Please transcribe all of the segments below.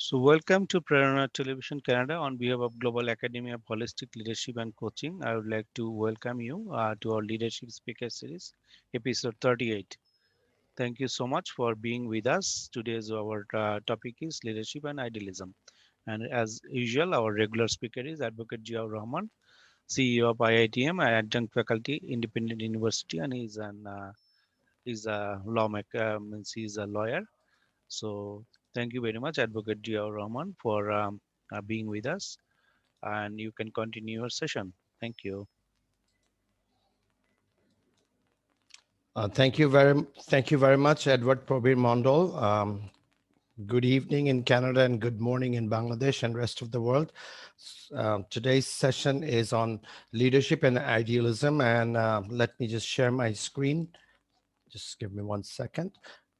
So welcome to Prerona Television Canada on behalf of Global Academy of Holistic Leadership and Coaching. I would like to welcome you to our Leadership Speaker Series, episode 38. Thank you so much for being with us. Today's our topic is leadership and idealism. And as usual, our regular speaker is Advocate Jiaur Rahman, CEO of IITM, adjunct faculty, Independent University, and he's a lawmaker, means he's a lawyer. So thank you very much, Advocate Jiaur Rahman, for being with us. And you can continue your session. Thank you. Thank you very much, Edward Probir Mondol. Good evening in Canada and good morning in Bangladesh and rest of the world. Today's session is on leadership and idealism, and let me just share my screen. Just give me 1 second.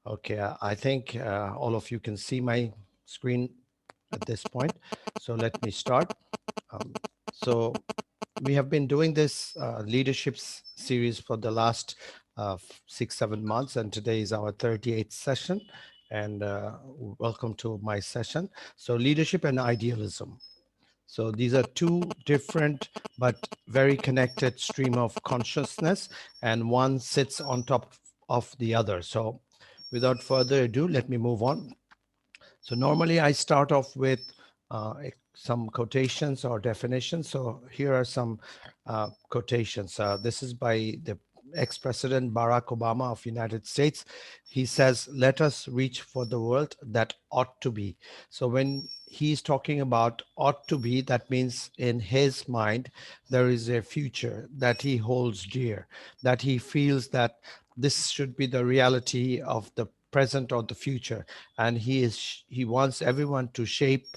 Okay, I think all of you can see my screen at this point. So let me start. So we have been doing this leadership series for the last 6-7 months, and today is our 38th session. And welcome to my session. So leadership and idealism. So these are two different but very connected stream of consciousness, and one sits on top of the other. So without further ado, let me move on. So normally I start off with some quotations or definitions. So here are some quotations. This is by the ex-president Barack Obama of United States. He says, "Let us reach for the world that ought to be." So when he's talking about ought to be, that means in his mind, there is a future that he holds dear, that he feels that this should be the reality of the present or the future, and he wants everyone to shape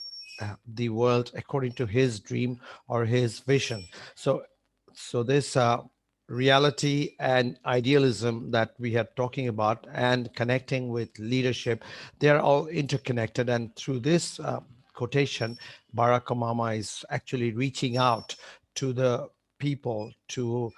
the world according to his dream or his vision. So this reality and idealism that we are talking about and connecting with leadership, they are all interconnected. And through this quotation, Barack Obama is actually reaching out to the people to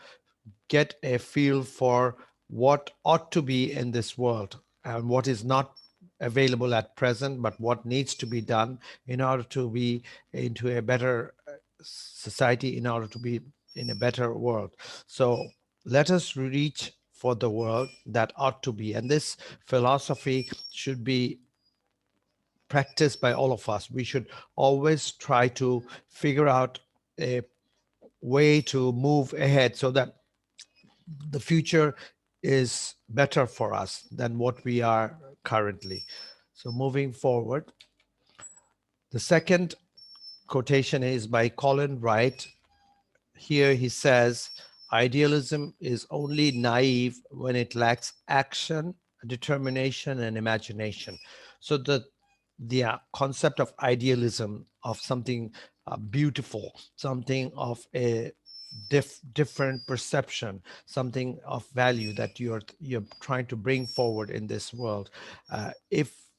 get a feel for what ought to be in this world and what is not available at present, but what needs to be done in order to be into a better society, in order to be in a better world. So let us reach for the world that ought to be. And this philosophy should be practiced by all of us. We should always try to figure out a way to move ahead so that the future is better for us than what we are currently. So moving forward, the second quotation is by Colin Wright. Here he says, "Idealism is only naive when it lacks action, determination, and imagination." So the concept of idealism, of something beautiful, something of a different perception, something of value that you're trying to bring forward in this world. If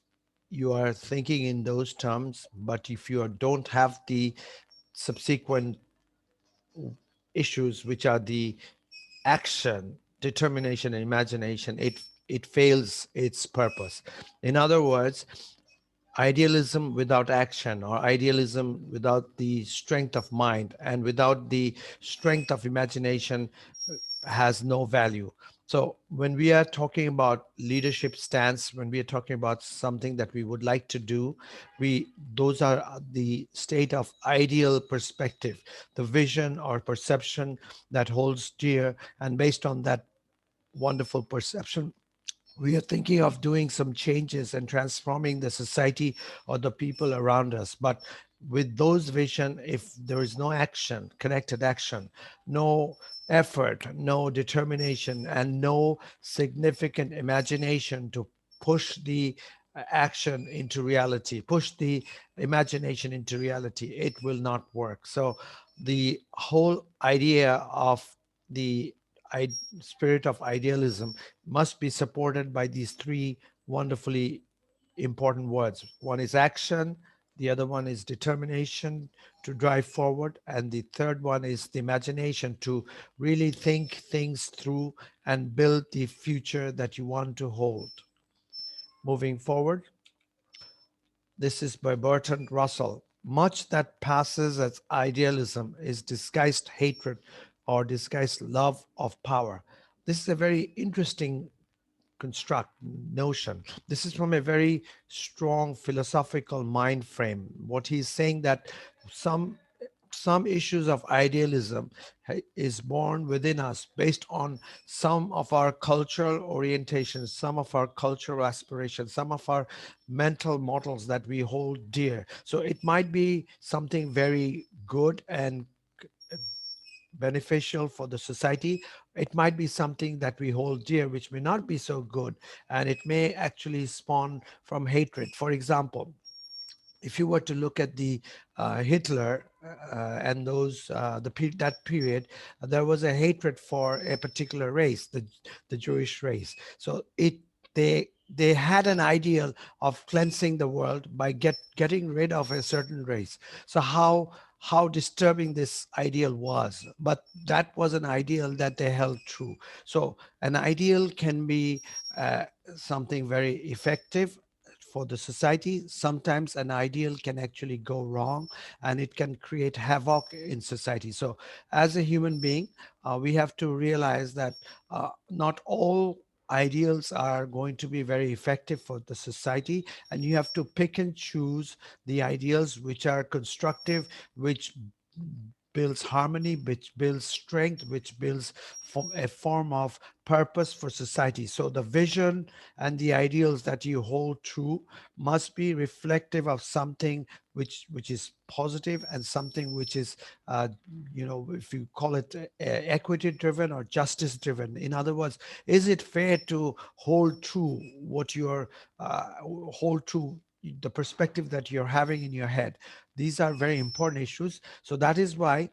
you are thinking in those terms, but if you don't have the subsequent issues, which are the action, determination, and imagination, it fails its purpose. In other words, idealism without action, or idealism without the strength of mind and without the strength of imagination, has no value. So when we are talking about leadership stance, when we are talking about something that we would like to do, those are the state of ideal perspective, the vision or perception that holds dear, and based on that wonderful perception, we are thinking of doing some changes and transforming the society or the people around us. But with those vision, if there is no action, connected action, no effort, no determination, and no significant imagination to push the action into reality, push the imagination into reality, it will not work. So the whole idea of the spirit of idealism must be supported by these three wonderfully important words. One is action, the other one is determination to drive forward, and the third one is the imagination to really think things through and build the future that you want to hold. Moving forward, This is by Burton Russell. Much that passes as idealism is disguised hatred or disguised love of power. This is a very interesting construct notion. This is from a very strong philosophical mind frame. What he's saying that some some issues of idealism is born within us based on some of our cultural orientations, some of our cultural aspirations, some of our mental models that we hold dear. So it might be something very good and beneficial for the society. It might be something that we hold dear, which may not be so good, and it may actually spawn from hatred. For example, if you were to look at the Hitler and those that period, there was a hatred for a particular race, the Jewish race. So they had an ideal of cleansing the world by getting rid of a certain race. So how disturbing this ideal was, but that was an ideal that they held true. So an ideal can be uh, something very effective for the society. Sometimes an ideal can actually go wrong and it can create havoc in society. So, as a human being, we have to realize that not all ideals are going to be very effective for the society, and you have to pick and choose the ideals which are constructive, which builds harmony, which builds strength, which builds a form of purpose for society. So the vision and the ideals that you hold true must be reflective of something which is positive and something which is, if you call it equity driven or justice driven. In other words, is it fair to hold true what you're hold true the perspective that you're having in your head? These are very important issues. So that is why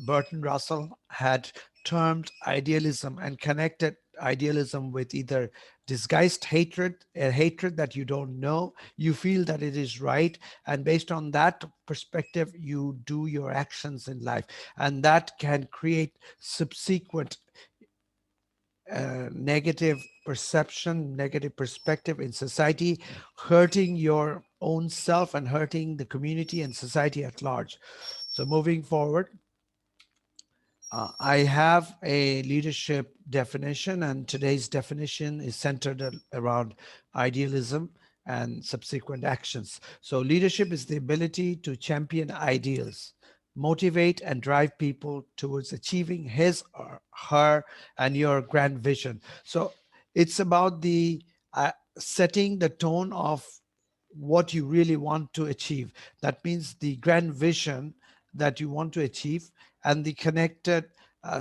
Burton Russell had termed idealism and connected idealism with either disguised hatred, a hatred that you don't know, you feel that it is right, and based on that perspective, you do your actions in life, and that can create subsequent negative perception, negative perspective in society, hurting your own self and hurting the community and society at large. So, moving forward, I have a leadership definition, and today's definition is centered around idealism and subsequent actions. So, leadership is the ability to champion ideals, motivate and drive people towards achieving his or her and your grand vision. So, it's about the setting the tone of what you really want to achieve. That means the grand vision that you want to achieve and the connected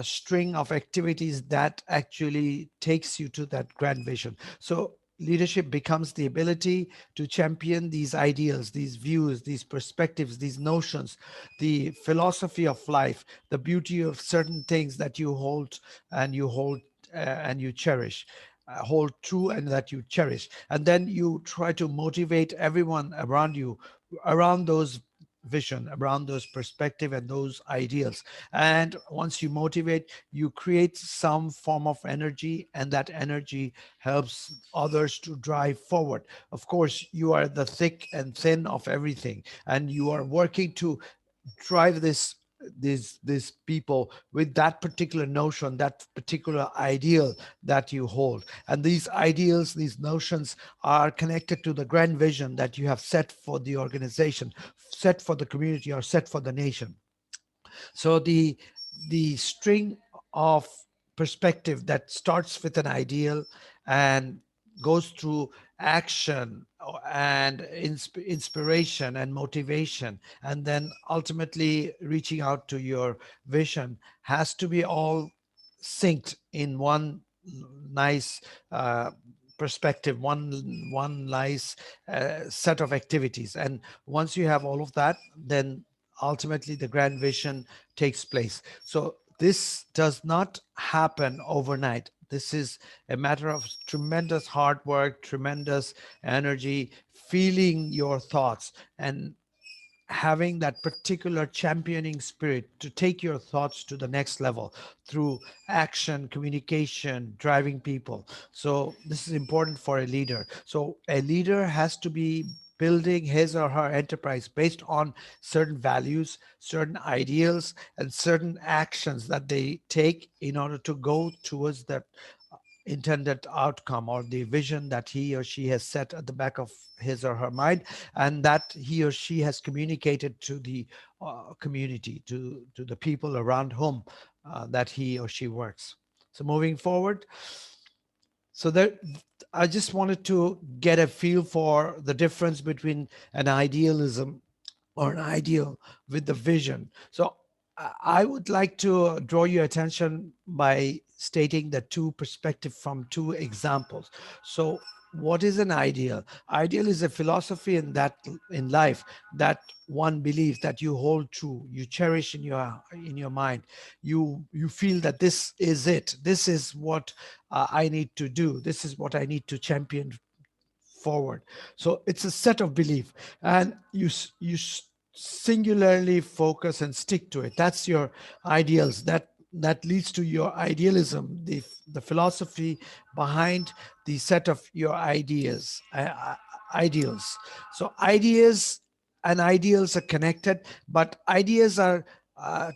string of activities that actually takes you to that grand vision. So leadership becomes the ability to champion these ideals, these views, these perspectives, these notions, the philosophy of life, the beauty of certain things that you hold and you cherish, hold true and that you cherish, and then you try to motivate everyone around you around those vision, around those perspective and those ideals. And once you motivate, you create some form of energy, and that energy helps others to drive forward. Of course, you are the thick and thin of everything, and you are working to drive these people with that particular notion, that particular ideal that you hold. And these ideals, these notions are connected to the grand vision that you have set for the organization, set for the community, or set for the nation. So the string of perspective that starts with an ideal and goes through action and inspiration and motivation, and then ultimately reaching out to your vision, has to be all synced in one nice perspective, one nice set of activities. And once you have all of that, then ultimately the grand vision takes place. So this does not happen overnight. This is a matter of tremendous hard work, tremendous energy, feeling your thoughts, and having that particular championing spirit to take your thoughts to the next level through action, communication, driving people. So this is important for a leader. So a leader has to be building his or her enterprise based on certain values, certain ideals, and certain actions that they take in order to go towards that intended outcome or the vision that he or she has set at the back of his or her mind, and that he or she has communicated to the community, to the people around whom that he or she works. So moving forward, so there, I just wanted to get a feel for the difference between an idealism or an ideal with the vision. So I would like to draw your attention by stating the two perspectives from two examples. So what is an ideal? Ideal is a philosophy in life that one believes, that you hold true, you cherish in your mind. You feel that this is it. This is what I need to do. This is what I need to champion forward. So it's a set of belief, and singularly focus and stick to it. That's your ideals. That leads to your idealism, the philosophy behind the set of your ideals. So ideas and ideals are connected, but ideas are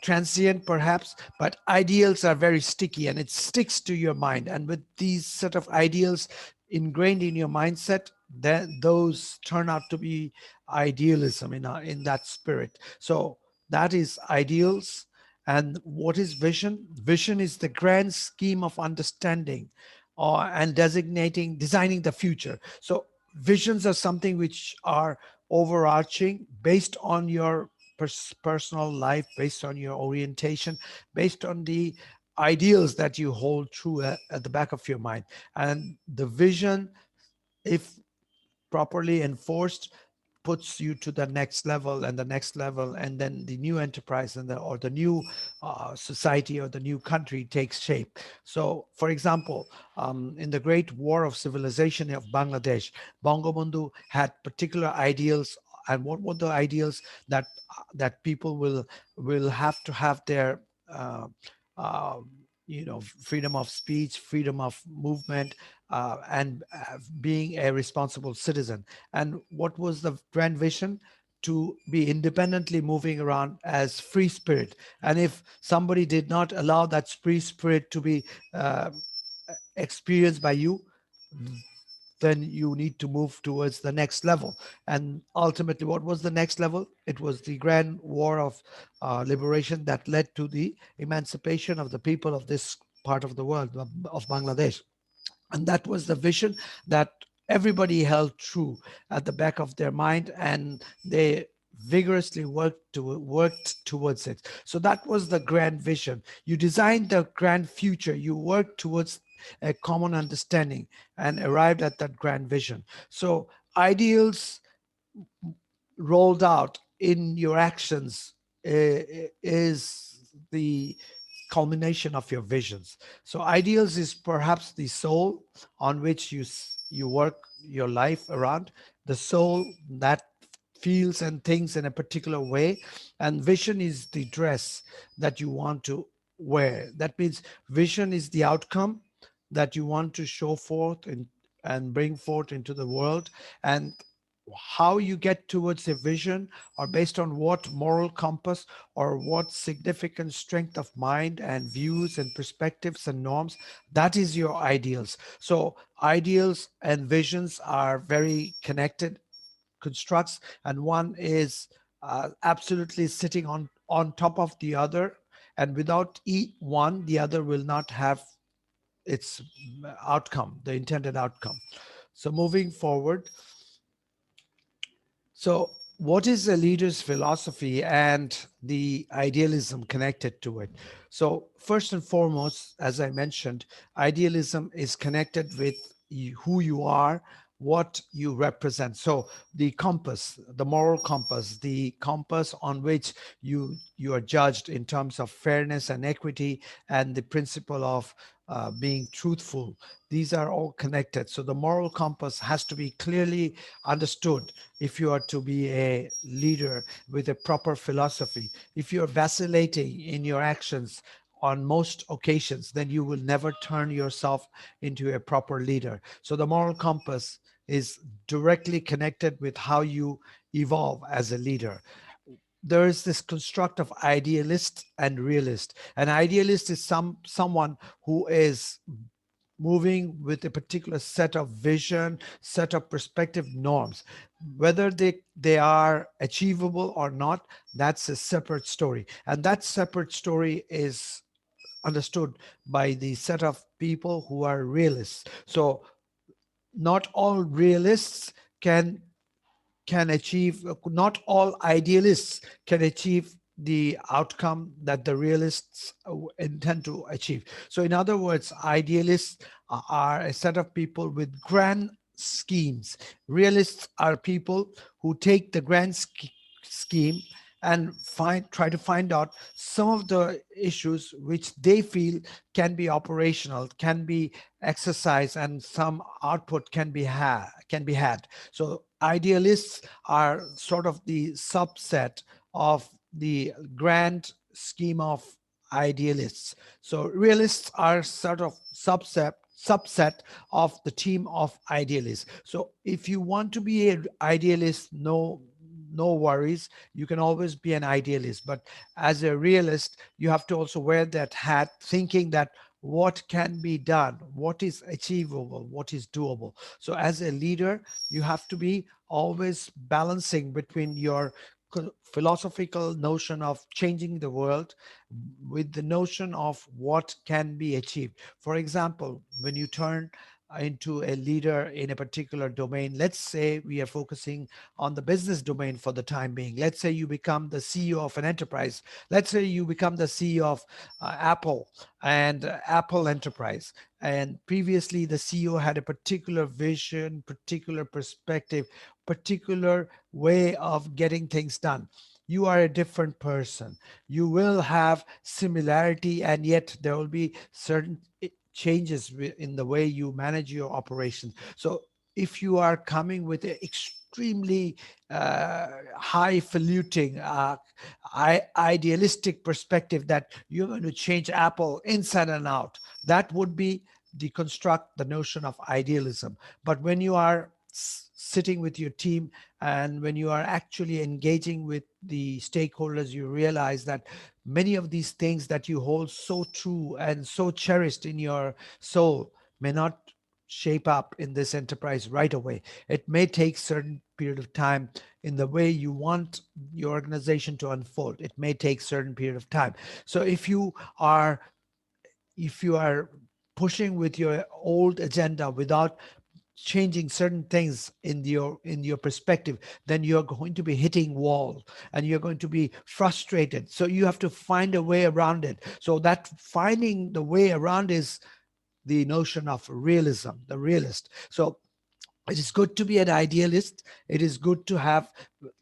transient perhaps, but ideals are very sticky and it sticks to your mind. And with these set of ideals ingrained in your mindset, then those turn out to be idealism in that spirit. So that is ideals. And what is vision? Vision is the grand scheme of understanding and designing the future. So visions are something which are overarching, based on your personal life, based on your orientation, based on the ideals that you hold true at the back of your mind. And the vision, if properly enforced, puts you to the next level and the next level, and then the new enterprise or the new society or the new country takes shape. So for example, in the great war of civilization of Bangladesh, Bangabandhu had particular ideals. And what were the ideals? That people will have to have their uh, uh, freedom of speech, freedom of movement, and being a responsible citizen. And what was the grand vision? To be independently moving around as free spirit. And if somebody did not allow that free spirit to be uh, experienced by you, then you need to move towards the next level. And ultimately, what was the next level? It was the grand war of liberation that led to the emancipation of the people of this part of the world, of Bangladesh. And that was the vision that everybody held true at the back of their mind, and they vigorously worked towards it. So that was the grand vision. You designed the grand future, you worked towards a common understanding and arrived at that grand vision. So ideals rolled out in your actions is the culmination of your visions. So ideals is perhaps the soul on which you work your life around, the soul that feels and thinks in a particular way, and vision is the dress that you want to wear. That means vision is the outcome that you want to show forth and bring forth into the world. And how you get towards a vision or based on what moral compass or what significant strength of mind and views and perspectives and norms, that is your ideals. So ideals and visions are very connected constructs, and one is absolutely sitting on top of the other, and without one, the other will not have its outcome, the intended outcome. So moving forward, so, what is a leader's philosophy and the idealism connected to it? So, first and foremost, as I mentioned, idealism is connected with who you are, what you represent. So, the compass, the moral compass, the compass on which you are judged in terms of fairness and equity, and the principle of being truthful. These are all connected. So, the moral compass has to be clearly understood if you are to be a leader with a proper philosophy. If you're vacillating in your actions on most occasions, then you will never turn yourself into a proper leader. So the moral compass is directly connected with how you evolve as a leader. There is this construct of idealist and realist. An idealist is someone who is moving with a particular set of vision, set of perspective norms. Whether they are achievable or not, that's a separate story. And that separate story is understood by the set of people who are realists. So not all realists can achieve, not all idealists can achieve the outcome that the realists intend to achieve. So, in other words, idealists are a set of people with grand schemes. Realists are people who take the grand scheme and try to find out some of the issues which they feel can be operational, can be exercised, and some output can be had. So idealists are sort of the subset of the grand scheme of idealists. So realists are sort of subset of the team of idealists. So if you want to be an idealist, no worries, you can always be an idealist. But as a realist, you have to also wear that hat, thinking that what can be done, what is achievable, what is doable. So as a leader, you have to be always balancing between your philosophical notion of changing the world with the notion of what can be achieved. For example, when you turn into a leader in a particular domain, let's say we are focusing on the business domain for the time being. Let's say you become the CEO of an enterprise. Let's say you become the CEO of Apple and Apple Enterprise. And previously, the CEO had a particular vision, particular perspective, particular way of getting things done. You are a different person. You will have similarity, and yet there will be certain changes in the way you manage your operations. So if you are coming with an extremely highfalutin, idealistic perspective that you're going to change Apple inside and out, that would be deconstruct the notion of idealism. But when you are sitting with your team and when you are actually engaging with the stakeholders, you realize that many of these things that you hold so true and so cherished in your soul may not shape up in this enterprise right away. It may take certain period of time in the way you want your organization to unfold. It may take certain period of time. So if you are pushing with your old agenda without changing certain things in your perspective, then you're going to be hitting wall and you're going to be frustrated. So you have to find a way around it. So that finding the way around is the notion of realism, the realist. So it is good to be an idealist. It is good to have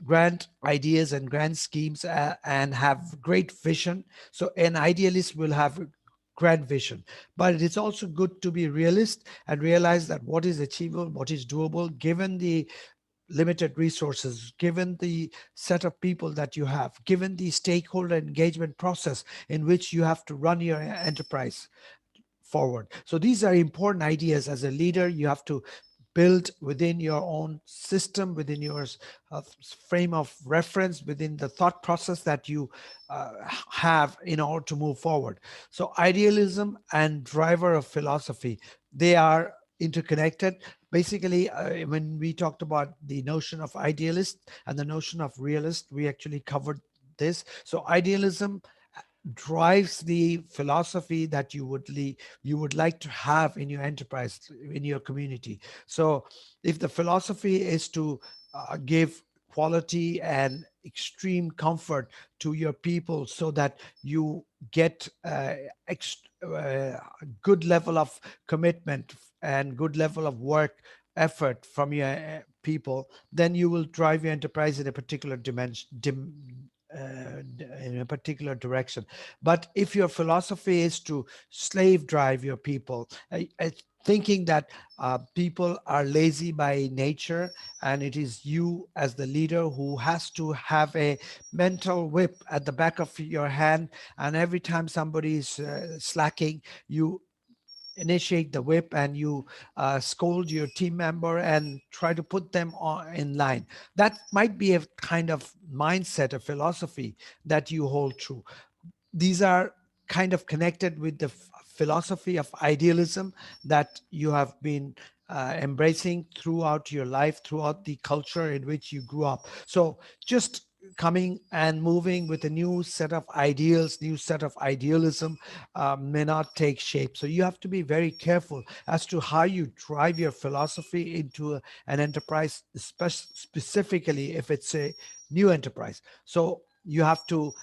grand ideas and grand schemes and have great vision. So an idealist will have grand vision. But it is also good to be realist and realize that what is achievable, what is doable, given the limited resources, given the set of people that you have, given the stakeholder engagement process in which you have to run your enterprise forward. So these are important ideas. As a leader, you have to build within your own system, within your frame of reference, within the thought process that you have in order to move forward. So idealism and driver of philosophy, they are interconnected. Basically, when we talked about the notion of idealist and the notion of realist, we actually covered this. So idealism drives the philosophy that you would like to have in your enterprise, in your community. So if the philosophy is to give quality and extreme comfort to your people so that you get good level of commitment and good level of work effort from your people, then you will drive your enterprise in a particular in a particular direction. But if your philosophy is to slave drive your people, thinking that people are lazy by nature, and it is you as the leader who has to have a mental whip at the back of your hand, and every time somebody is slacking, you initiate the whip and you scold your team member and try to put them in line. That might be a kind of mindset, a philosophy that you hold true. These are kind of connected with the philosophy of idealism that you have been embracing throughout your life, throughout the culture in which you grew up. So just coming and moving with a new set of ideals, new set of idealism may not take shape. So you have to be very careful as to how you drive your philosophy into an enterprise, specifically if it's a new enterprise. So you have to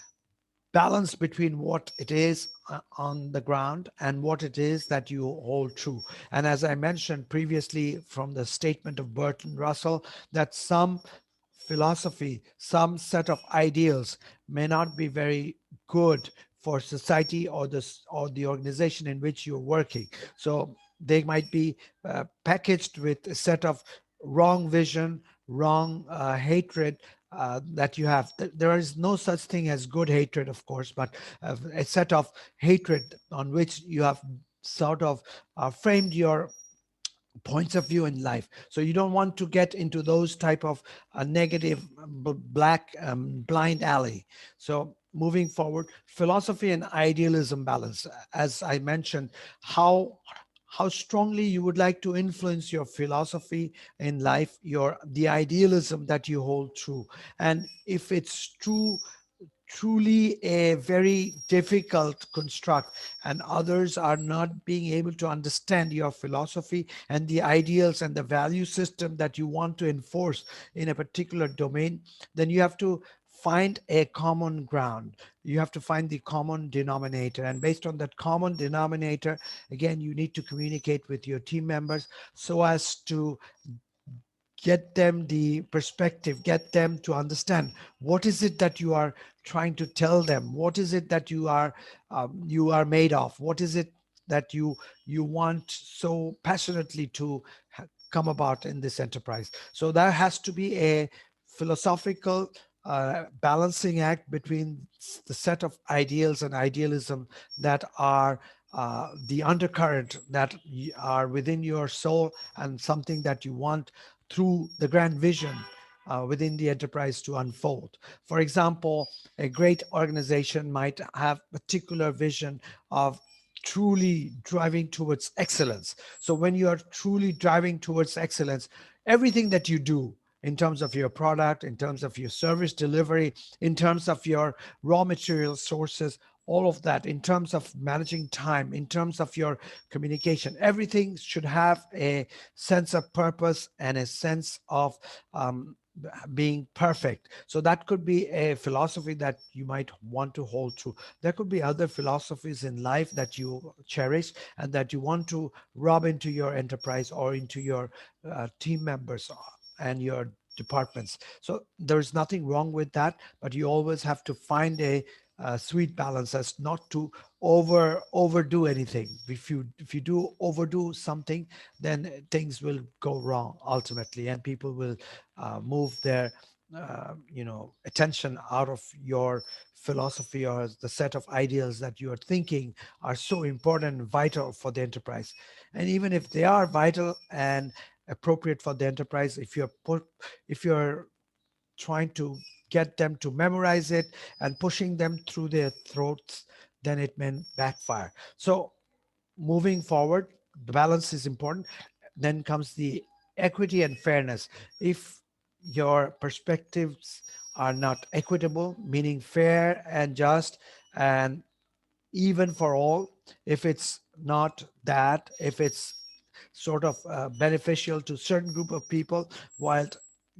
balance between what it is on the ground and what it is that you hold true. And as I mentioned previously from the statement of Burton Russell, that some philosophy, some set of ideals may not be very good for society or the organization in which you're working. So they might be packaged with a set of wrong vision, wrong hatred that you have. There is no such thing as good hatred, of course, but a set of hatred on which you have sort of framed your points of view in life. So you don't want to get into those type of negative black blind alley. So moving forward, philosophy and idealism balance, as I mentioned, how strongly you would like to influence your philosophy in life, your the idealism that you hold true. And if it's true, truly a very difficult construct, and others are not being able to understand your philosophy and the ideals and the value system that you want to enforce in a particular domain, then you have to find a common ground. You have to find the common denominator, and based on that common denominator, again, you need to communicate with your team members so as to get them the perspective, get them to understand what is it that you are trying to tell them, what is it that you are made of, what is it that you want so passionately to come about in this enterprise. So there has to be a philosophical balancing act between the set of ideals and idealism that are the undercurrent that are within your soul, and something that you want through the grand vision within the enterprise to unfold. For example, a great organization might have particular vision of truly driving towards excellence. So when you are truly driving towards excellence, everything that you do in terms of your product, in terms of your service delivery, in terms of your raw material sources, all of that, in terms of managing time, in terms of your communication, everything should have a sense of purpose and a sense of um, being perfect. So that could be a philosophy that you might want to hold true. There could be other philosophies in life that you cherish and that you want to rub into your enterprise or into your team members and your departments. So there's nothing wrong with that, but you always have to find a sweet balance as not to overdo anything. If you do overdo something, then things will go wrong ultimately, and people will move their attention out of your philosophy or the set of ideals that you are thinking are so important and vital for the enterprise. And even if they are vital and appropriate for the enterprise, if you're trying to get them to memorize it and pushing them through their throats, then it may backfire. So moving forward, the balance is important. Then comes the equity and fairness. If your perspectives are not equitable, meaning fair and just and even for all, if it's not that, if it's sort of beneficial to certain group of people while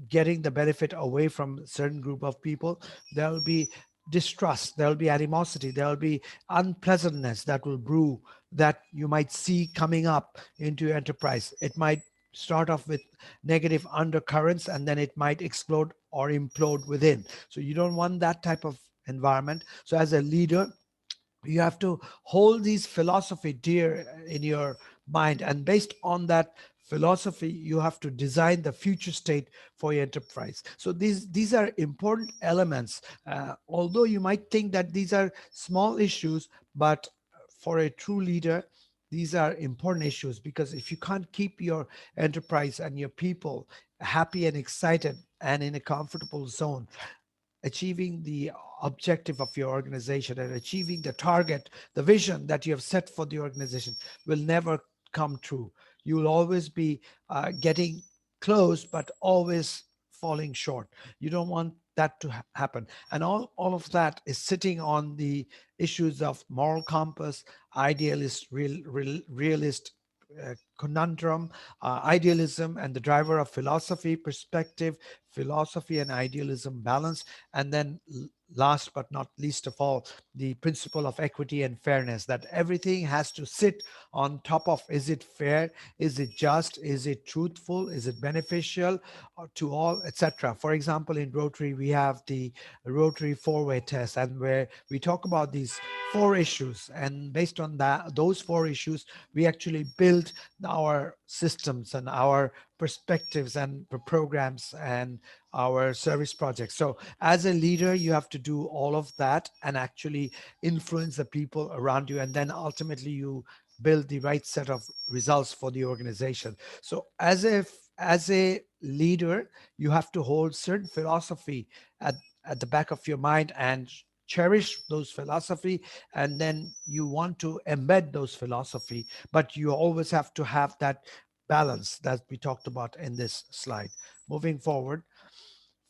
getting the benefit away from certain group of people, there'll be distrust, there'll be animosity, there'll be unpleasantness that will brew, that you might see coming up into your enterprise. It might start off with negative undercurrents and then it might explode or implode within. So you don't want that type of environment. So as a leader, you have to hold these philosophy dear in your mind, and based on that philosophy you have to design the future state for your enterprise. So these are important elements, although you might think that these are small issues, but for a true leader, These are important issues because if you can't keep your enterprise and your people happy and excited and in a comfortable zone, achieving the objective of your organization and achieving the target, the vision that you have set for the organization will never come true. You will always be getting close, but always falling short. You don't want that to happen. And all of that is sitting on the issues of moral compass, idealist, realist conundrum, idealism, and the driver of philosophy, perspective, philosophy and idealism balance, and then last but not least of all, the principle of equity and fairness, that everything has to sit on top of, is it fair, is it just, is it truthful, is it beneficial to all, etc. For example, in Rotary we have the Rotary four-way test, and where we talk about these four issues, and based on that, those four issues, we actually build our systems and our perspectives and programs and our service projects. So as a leader, you have to do all of that and actually influence the people around you, and then ultimately you build the right set of results for the organization. So as a leader, you have to hold certain philosophy at at the back of your mind and cherish those philosophy, and then you want to embed those philosophy, but you always have to have that balance that we talked about in this slide. Moving forward,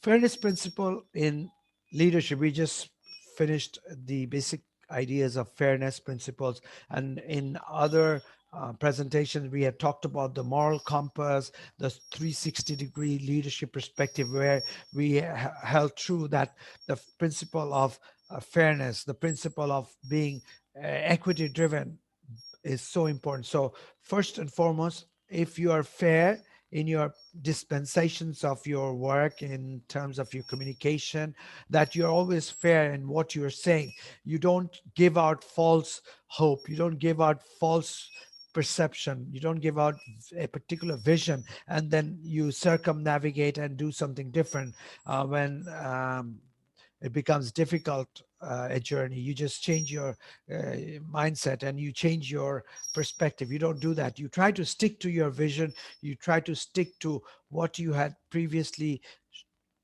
fairness principle in leadership. We just finished the basic ideas of fairness principles, and in other presentations we had talked about the moral compass, the 360-degree leadership perspective, where we held true that the principle of fairness, the principle of being equity driven is so important. So first and foremost, if you are fair in your dispensations of your work, in terms of your communication, that you're always fair in what you're saying. You don't give out false hope. You don't give out false perception. You don't give out a particular vision and then you circumnavigate and do something different when it becomes difficult, a journey. You just change your mindset and you change your perspective. You don't do that. You try to stick to your vision. You try to stick to what you had previously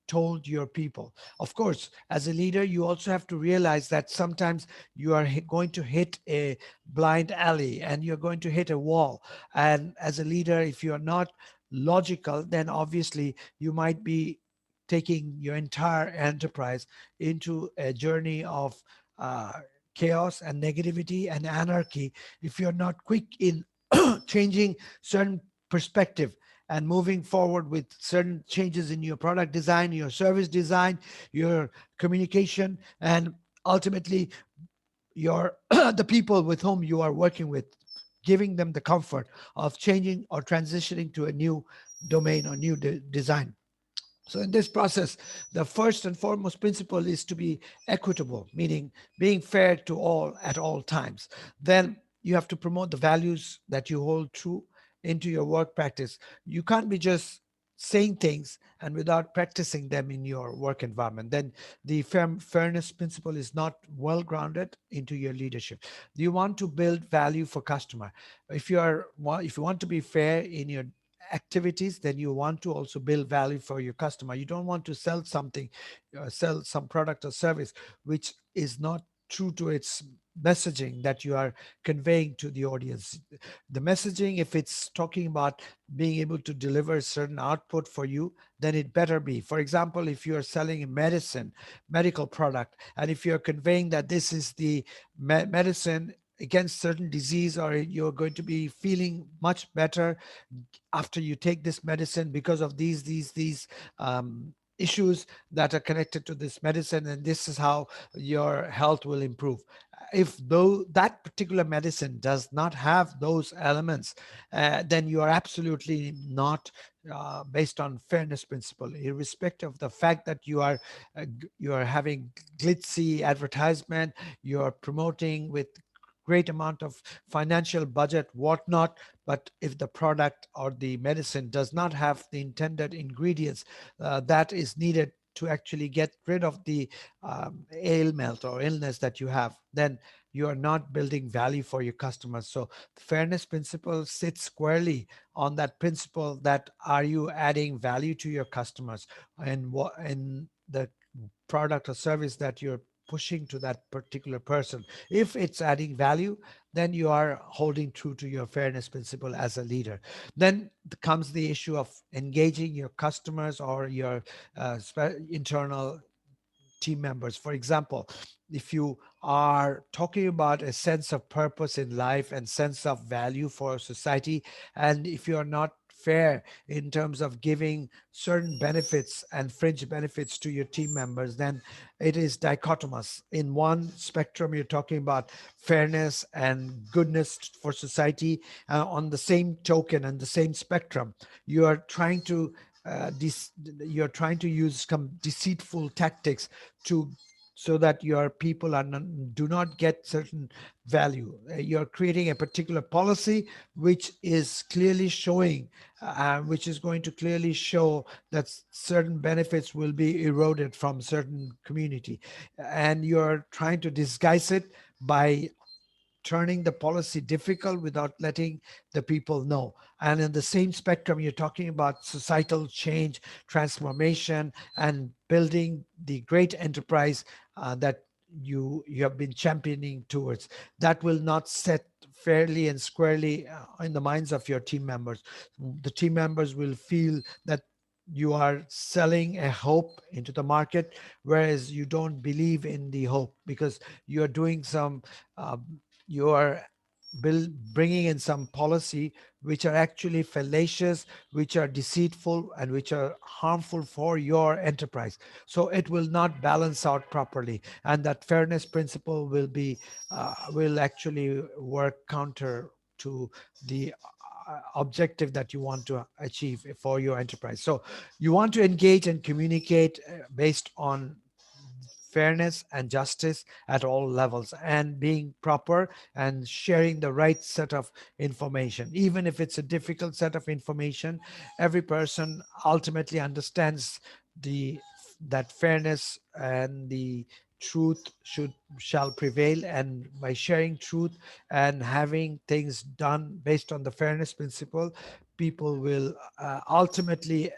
told your people. Of course, as a leader, you also have to realize that sometimes you are going to hit a blind alley and you're going to hit a wall. And as a leader, if you're not logical, then obviously you might be taking your entire enterprise into a journey of uh, chaos and negativity and anarchy if you're not quick in changing certain perspective and moving forward with certain changes in your product design, your service design, your communication, and ultimately your the people with whom you are working with, giving them the comfort of changing or transitioning to a new domain or new design. So in this process, the first and foremost principle is to be equitable, meaning being fair to all at all times. Then you have to promote the values that you hold true into your work practice. You can't be just saying things and without practicing them in your work environment. Then the fairness principle is not well grounded into your leadership. Do you want to build value for customer? If you want to be fair in your activities, then you want to also build value for your customer. You don't want to sell something, sell some product or service which is not true to its messaging that you are conveying to the audience. The messaging, if it's talking about being able to deliver certain output for you, then it better be. For example, if you're selling a medical product, and if you're conveying that this is the medicine against certain disease, or you're going to be feeling much better after you take this medicine because of these issues that are connected to this medicine, and this is how your health will improve. If though that particular medicine does not have those elements, then you are absolutely not based on fairness principle, irrespective of the fact that you are having glitzy advertisement, you are promoting with great amount of financial budget, whatnot. But if the product or the medicine does not have the intended ingredients that is needed to actually get rid of the ailment or illness that you have, then you are not building value for your customers. So the fairness principle sits squarely on that principle, that are you adding value to your customers, and what in the product or service that you're pushing to that particular person. If it's adding value, then you are holding true to your fairness principle as a leader. Then comes the issue of engaging your customers or your internal team members. For example, if you are talking about a sense of purpose in life and sense of value for society, and if you are not fair in terms of giving certain benefits and fringe benefits to your team members, then it is dichotomous. In one spectrum, you're talking about fairness and goodness for society. On the same token and the same spectrum, you are trying to uh, dis- you're trying to use some deceitful tactics to, so that your people do not get certain value. You're creating a particular policy which is clearly showing, which is going to clearly show that certain benefits will be eroded from certain community, and you're trying to disguise it by turning the policy difficult without letting the people know. And in the same spectrum, you're talking about societal change, transformation, and building the great enterprise that you have been championing towards. That will not set fairly and squarely in the minds of your team members. The team members will feel that you are selling a hope into the market, whereas you don't believe in the hope, because you're doing some uh, you are bringing in some policy which are actually fallacious, which are deceitful, and which are harmful for your enterprise. So it will not balance out properly, and that fairness principle will actually work counter to the objective that you want to achieve for your enterprise. So you want to engage and communicate based on fairness and justice at all levels, and being proper and sharing the right set of information. Even if it's a difficult set of information, every person ultimately understands the that fairness and the truth shall prevail, and by sharing truth and having things done based on the fairness principle, people will ultimately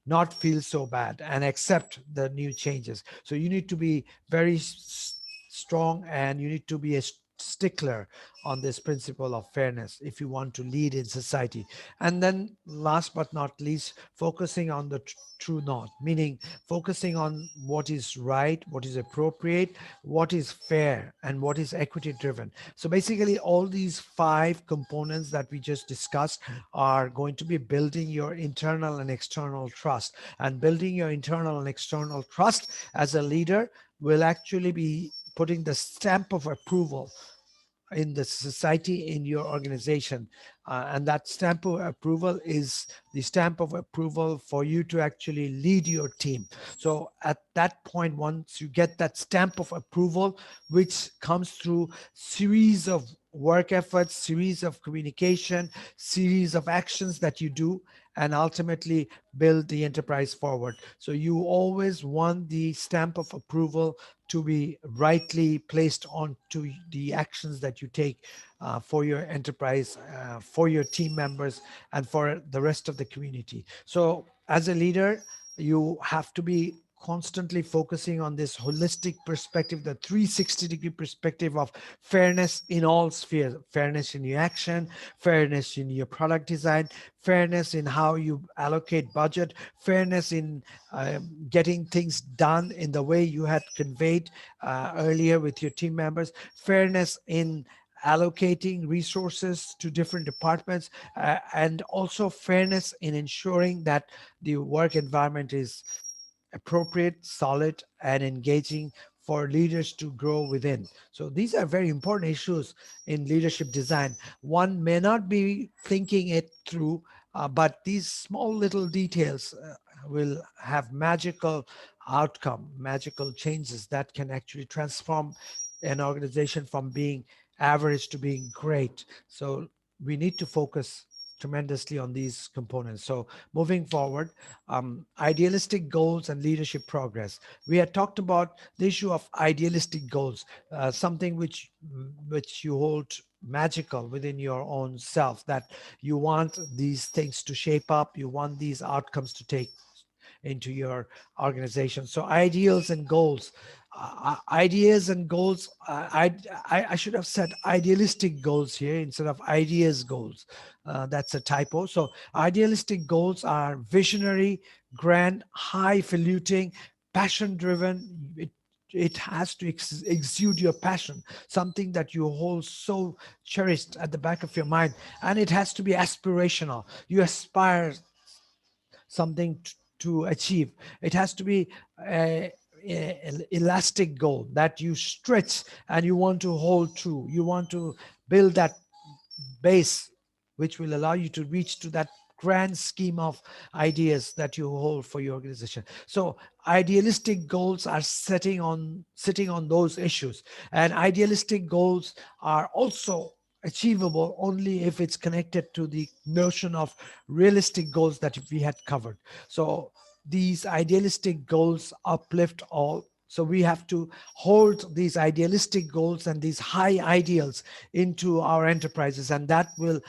not feel so bad and accept the new changes. So you need to be very strong, and you need to be a stickler on this principle of fairness if you want to lead in society. And then last but not least, focusing on the true north, meaning focusing on what is right, what is appropriate, what is fair, and what is equity driven. So basically all these five components that we just discussed are going to be building your internal and external trust. And building your internal and external trust as a leader will actually be putting the stamp of approval in the society, in your organization. And that stamp of approval is the stamp of approval for you to actually lead your team. So at that point, once you get that stamp of approval, which comes through series of work efforts, series of communication, series of actions that you do, and ultimately build the enterprise forward. So you always want the stamp of approval to be rightly placed onto the actions that you take for your enterprise, for your team members, and for the rest of the community. So as a leader, you have to be constantly focusing on this holistic perspective, the 360-degree perspective of fairness in all spheres: fairness in your action, fairness in your product design, fairness in how you allocate budget, fairness in getting things done in the way you had conveyed earlier with your team members, fairness in allocating resources to different departments, and also fairness in ensuring that the work environment is appropriate, solid, and engaging for leaders to grow within. So these are very important issues in leadership design. One may not be thinking it through, but these small little details will have magical outcome, magical changes that can actually transform an organization from being average to being great. So we need to focus tremendously on these components. So moving forward, idealistic goals and leadership progress. We had talked about the issue of idealistic goals, something which you hold magical within your own self, that you want these things to shape up, you want these outcomes to take into your organization. So ideals and goals, ideas and goals. I should have said idealistic goals here instead of ideas goals. That's a typo. So idealistic goals are visionary, grand, highfalutin, passion driven. It has to exude your passion, something that you hold so cherished at the back of your mind, and it has to be aspirational. You aspire something to achieve. It has to be an elastic goal that you stretch and you want to hold true. You want to build that base which will allow you to reach to that grand scheme of ideas that you hold for your organization. So idealistic goals are sitting on those issues, and idealistic goals are also achievable only if it's connected to the notion of realistic goals that we had covered. So these idealistic goals uplift all. So we have to hold these idealistic goals and these high ideals into our enterprises, and that will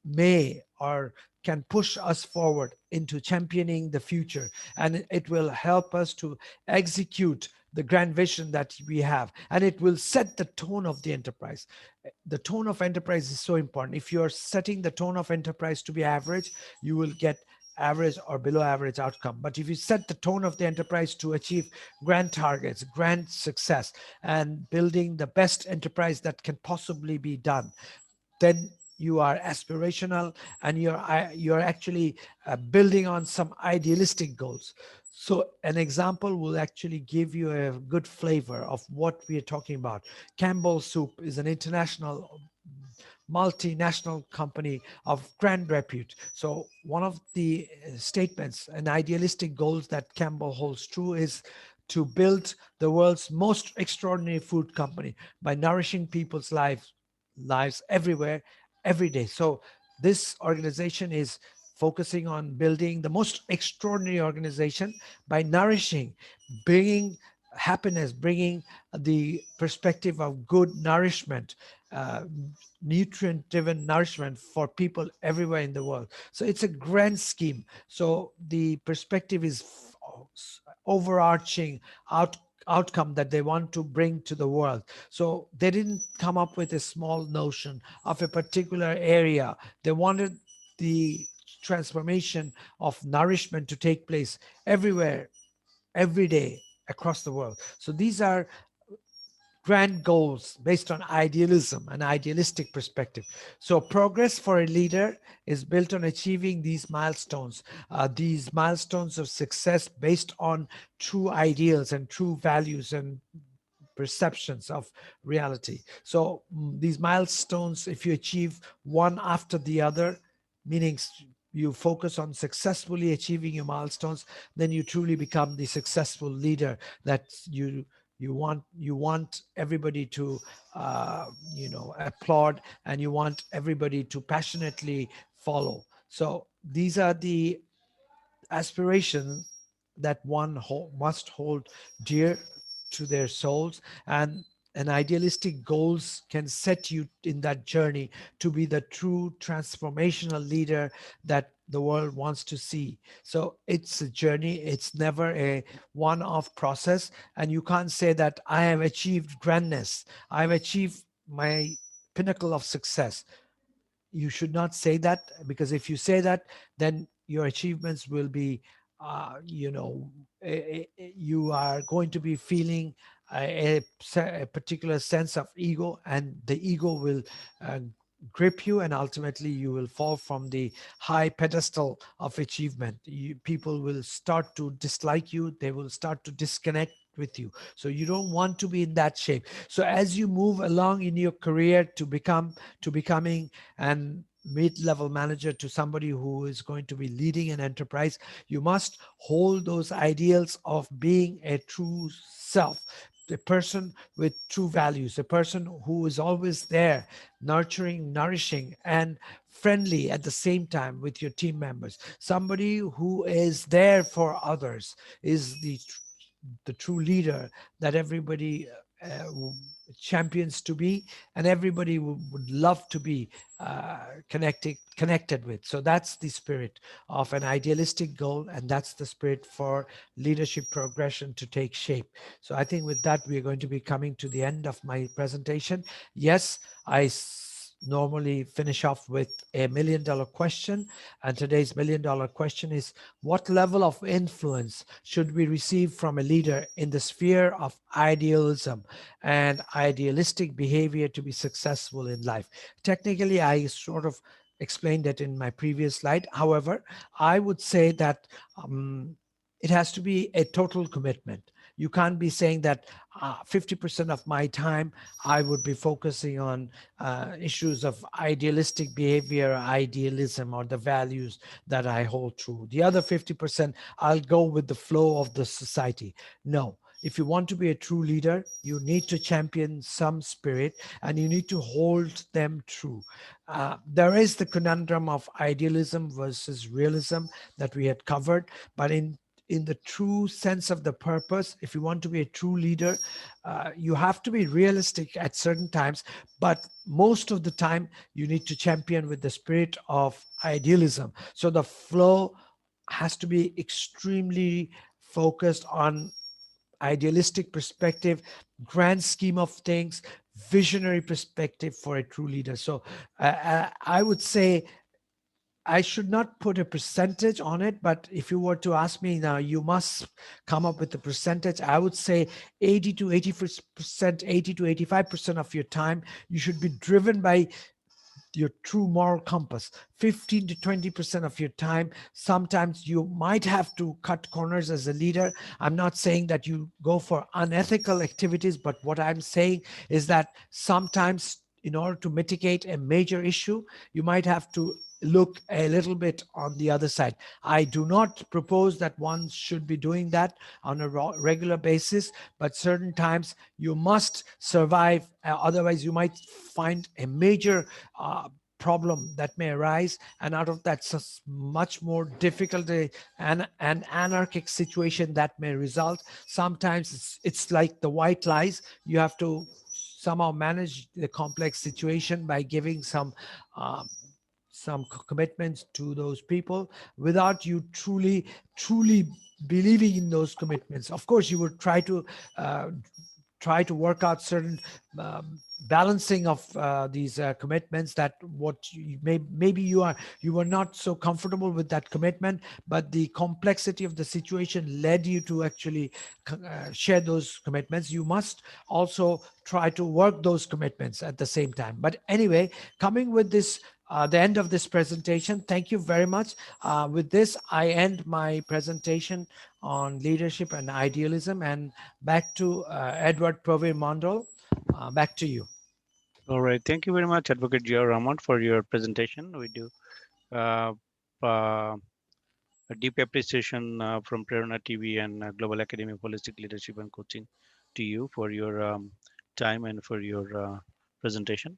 may or can push us forward into championing the future, and it will help us to execute the grand vision that we have, and it will set the tone of the enterprise. The tone of enterprise is so important. If you're setting the tone of enterprise to be average, you will get average or below average outcome. But if you set the tone of the enterprise to achieve grand targets, grand success, and building the best enterprise that can possibly be done, then you are aspirational, and you're actually building on some idealistic goals. So an example will actually give you a good flavor of what we are talking about. Campbell Soup is an international multinational company of grand repute. So one of the statements and idealistic goals that Campbell holds true is to build the world's most extraordinary food company by nourishing people's lives everywhere, every day. So this organization is focusing on building the most extraordinary organization by nourishing, bringing happiness, bringing the perspective of good nourishment, uh, nutrient driven nourishment for people everywhere in the world. So it's a grand scheme. So the perspective is overarching outcome that they want to bring to the world. So they didn't come up with a small notion of a particular area. They wanted the transformation of nourishment to take place everywhere, every day, across the world. So these are grand goals based on idealism and idealistic perspective. So progress for a leader is built on achieving these milestones of success based on true ideals and true values and perceptions of reality. So these milestones, if you achieve one after the other, meaning you focus on successfully achieving your milestones, then you truly become the successful leader that you want everybody to applaud, and you want everybody to passionately follow. So these are the aspiration that must hold dear to their souls, and idealistic goals can set you in that journey to be the true transformational leader that the world wants to see. So it's a journey, it's never a one-off process, and you can't say that I have achieved grandness, I've achieved my pinnacle of success. You should not say that, because if you say that, then your achievements will be you are going to be feeling a particular sense of ego, and the ego will uh, grip you, and ultimately you will fall from the high pedestal of achievement. People will start to dislike you, they will start to disconnect with you. So you don't want to be in that shape. So as you move along in your career to becoming an mid-level manager, to somebody who is going to be leading an enterprise, you must hold those ideals of being a true self, a person with true values, a person who is always there, nurturing, nourishing, and friendly at the same time with your team members. Somebody who is there for others is the true leader that everybody champions to be, and everybody would love to be connected with. So that's the spirit of an idealistic goal, and that's the spirit for leadership progression to take shape. So I think with that, we are going to be coming to the end of my presentation. Yes, normally finish off with a $1 million question, and today's $1 million question is: what level of influence should we receive from a leader in the sphere of idealism and idealistic behavior to be successful in life? Technically, I sort of explained it in my previous slide. However, I would say that it has to be a total commitment. You can't be saying that 50% of my time I would be focusing on issues of idealistic behavior, idealism, or the values that I hold true. The other 50%, I'll go with the flow of the society. No. If you want to be a true leader, you need to champion some spirit and you need to hold them true. There is the conundrum of idealism versus realism that we had covered, but in the true sense of the purpose, if you want to be a true leader, you have to be realistic at certain times, but most of the time you need to champion with the spirit of idealism. So the flow has to be extremely focused on idealistic perspective, grand scheme of things, visionary perspective for a true leader. So I would say I should not put a percentage on it, but if you were to ask me now, you must come up with a percentage. I would say 80 to 80%, 80 to 85% of your time, you should be driven by your true moral compass. 15 to 20% of your time, sometimes you might have to cut corners as a leader. I'm not saying that you go for unethical activities, but what I'm saying is that sometimes in order to mitigate a major issue, you might have to look a little bit on the other side. I do not propose that one should be doing that on a regular basis, but certain times you must survive. Otherwise, you might find a major problem that may arise, and out of that much more difficult and an anarchic situation that may result. Sometimes it's like the white lies. You have to somehow manage the complex situation by giving some commitments to those people without you truly believing in those commitments. Of course, you would uh, try to work out certain um, balancing of these commitments, that what maybe you were not so comfortable with that commitment, but the complexity of the situation led you to actually share those commitments. You must also try to work those commitments at the same time. But anyway, coming with this the end of this presentation. Thank you very much. With this, I end my presentation on leadership and idealism. And back to Edward Pravir Mondal. Back to you. All right. Thank you very much, Advocate Jia Rahman, for your presentation. We do uh, uh, a deep appreciation from Prerona TV and Global Academy of Holistic Leadership and Coaching to you for your time and for your presentation.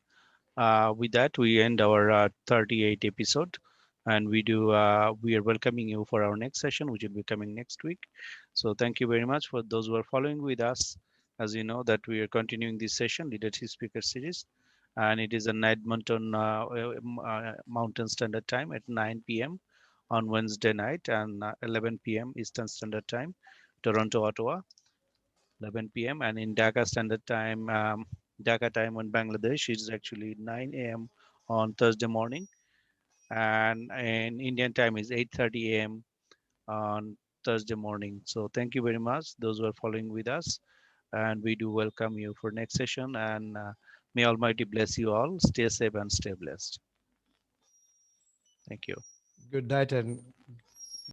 With that, we end our 38 episode, and we are welcoming you for our next session, which will be coming next week. So thank you very much for those who are following with us. As you know, that we are continuing this session, Leadership Speaker Series, and it is a Edmonton Mountain Standard Time at 9 p.m. on Wednesday night, and 11 p.m. Eastern Standard Time, Toronto, Ottawa, 11 p.m. And in Dhaka Standard Time, Dhaka time on Bangladesh is actually 9 a.m. on Thursday morning, and in Indian time is 8:30 a.m. on Thursday morning. So thank you very much, those who are following with us, and we do welcome you for next session. And may Almighty bless you all. Stay safe and stay blessed. Thank you. Good night and